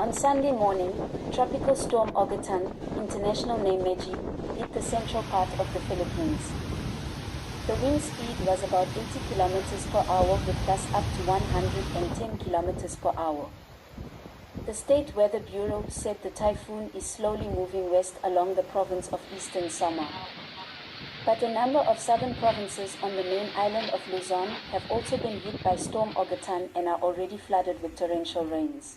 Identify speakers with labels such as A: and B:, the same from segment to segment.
A: On Sunday morning, Tropical Storm Agaton, international name Megi, hit the central part of the Philippines. The wind speed was about 80 kilometers per hour with gusts up to 110 kilometers per hour. The State Weather Bureau said the typhoon is slowly moving west along the province of Eastern Samar. But a number of southern provinces on the main island of Luzon have also been hit by Storm Agaton and are already flooded with torrential rains.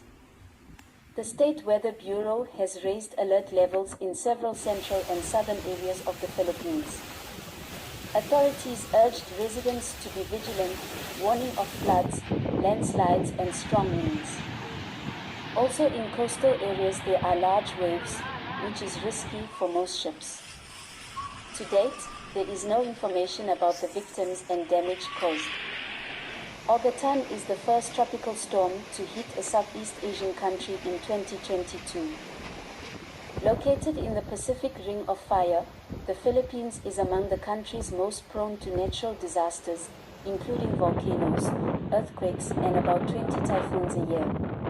A: The State Weather Bureau has raised alert levels in several central and southern areas of the Philippines. Authorities urged residents to be vigilant, warning of floods, landslides and strong winds. Also in coastal areas there are large waves, which is risky for most ships. To date, there is no information about the victims and damage caused. Agaton is the first tropical storm to hit a Southeast Asian country in 2022. Located in the Pacific Ring of Fire, the Philippines is among the countries most prone to natural disasters, including volcanoes, earthquakes, and about 20 typhoons a year.